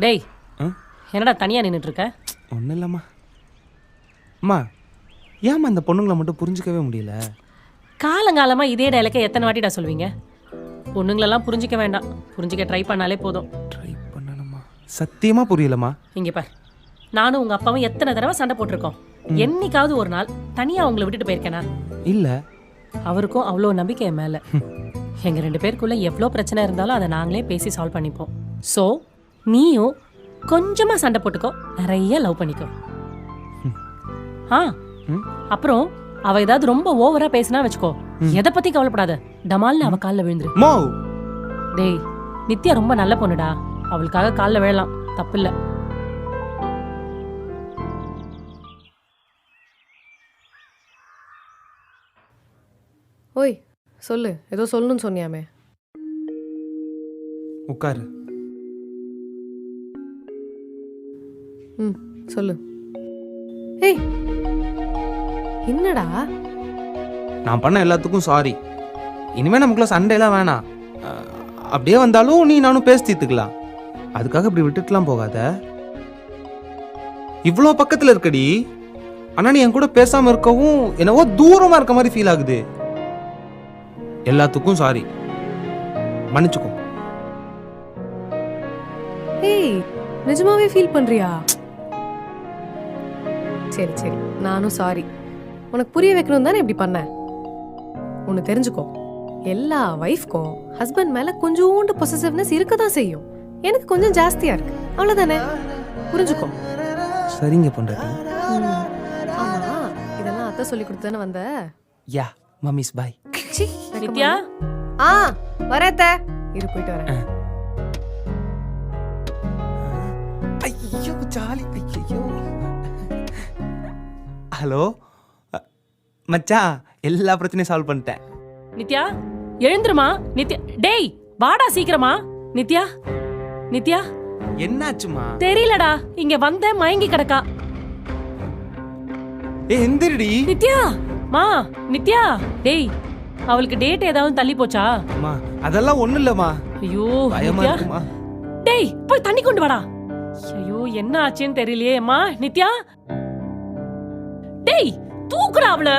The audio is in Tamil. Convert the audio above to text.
டேய் என்னடா தனியாக நின்றுட்டு இருக்க? ஒன்றும் இல்லைம்மா. அம்மா ஏம்மா அந்த பொண்ணுங்களை மட்டும் புரிஞ்சிக்கவே முடியல? காலங்காலமாக இதே டைலக்கை எத்தனை வாட்டிடா சொல்வீங்க? பொண்ணுங்களெல்லாம் புரிஞ்சிக்க வேண்டாம், புரிஞ்சிக்க ட்ரை பண்ணாலே போதும். ட்ரை பண்ணணுமா? சத்தியமாக புரியலம்மா. இங்கே பார், நானும் உங்கள் அப்பாவும் எத்தனை தடவை சண்டை போட்டிருக்கோம். என்னைக்காவது ஒரு நாள் தனியாக உங்களை விட்டுட்டு போயிருக்கேனா? இல்லை. அவருக்கும் அவ்வளோ நம்பிக்கை என் மேலே. எங்கள் 2 பேருக்குள்ள எவ்வளோ பிரச்சனை இருந்தாலும் அதை நாங்களே பேசி சால்வ் பண்ணிப்போம். ஸோ நீயும் கொஞ்சமாக சண்டை போட்டுக்கோ, நிறைய லவ் பண்ணிக்கோ. அப்புறம் அவ ஏதாவது ரொம்ப ஓவரா பேசினா வச்சுக்கோ, எதை பத்தி கவலைப்படாத, டமால்னு அவ காலில் விழுந்துரு. டேய் நித்யா ரொம்ப நல்ல பொண்ணுடா, அவளுக்காக காலில் விழலாம், தப்பில்ல. ஓய் சொல்லு, ஏதோ சொல்லணும்னு சொன்னியாமே. உட்காரு. சொல்லு. ஏய் என்னடா? நான் பண்ண எல்லாத்துக்கும் சாரி. இனிமே நமக்குள்ள சண்டையெல்லாம் வேணாம். அப்படியே வந்தாலும் நீ நானும் பேசி தீர்த்துக்கலாம். அதுக்காக இப்படி விட்டுட்டுலாம் போகாத. இவ்வளோ பக்கத்தில் இருக்கடி, ஆனால் நீ என் கூட பேசாமல் இருக்கவும் என்னவோ தூரமாக இருக்க மாதிரி ஃபீல் ஆகுது. எல்லாத்துக்கும் சாரி, மன்னிச்சுக்கோ. ஏய் நிஜமாவே ஃபீல் பண்றியா? சரி சரி, நானும் சாரி. உனக்கு புரிய வைக்கணும் தானே இப்படி பண்ண. ஒன்று தெரிஞ்சுக்கோ, எல்லா வைஃப்க்கும் ஹஸ்பண்ட் மேல கொஞ்சோண்டு பொசசிவ்னஸ் இருக்கதான் செய்யும். எனக்கு கொஞ்சம் ஜாஸ்தியா இருக்கு, அவ்வளவுதானே. புரிஞ்சுக்கோ. சரிங்க பொண்டாட்டி. ஆமா, இதெல்லாம் அத்தை சொல்லி கொடுத்தானே வந்த. யா மம்மிஸ் பாய். நித்யா வரேத்த, இரு போயிட்டு வரேன். ஐயோ ஜாலி. ஐயோ ஹலோ மச்சான், எல்லா பிரச்சனையும் சால்வ் பண்ணிட்டேன். நித்யா எழுந்துருமா. நித்யா டேய் வாடா சீக்கிரமா. நித்யா நித்யா என்னாச்சுமா? தெரியலடா, இங்க வந்த மயங்கி கிடக்கா. எந்திரடி நித்யா. மா நித்யா, டேய் அவளுக்கு டேட் ஏதாவது தள்ளி போச்சா? அம்மா அதெல்லாம் ஒண்ணும் இல்லம்மா. ஐயோ பயமா நித்யா, இருக்குமா? டேய் போய் தண்ணி கொண்டு வாடா. ஐயோ என்ன ஆச்சுன்னு தெரியலையே. அம்மா நித்யா, டேய் தூக்குடா அவள.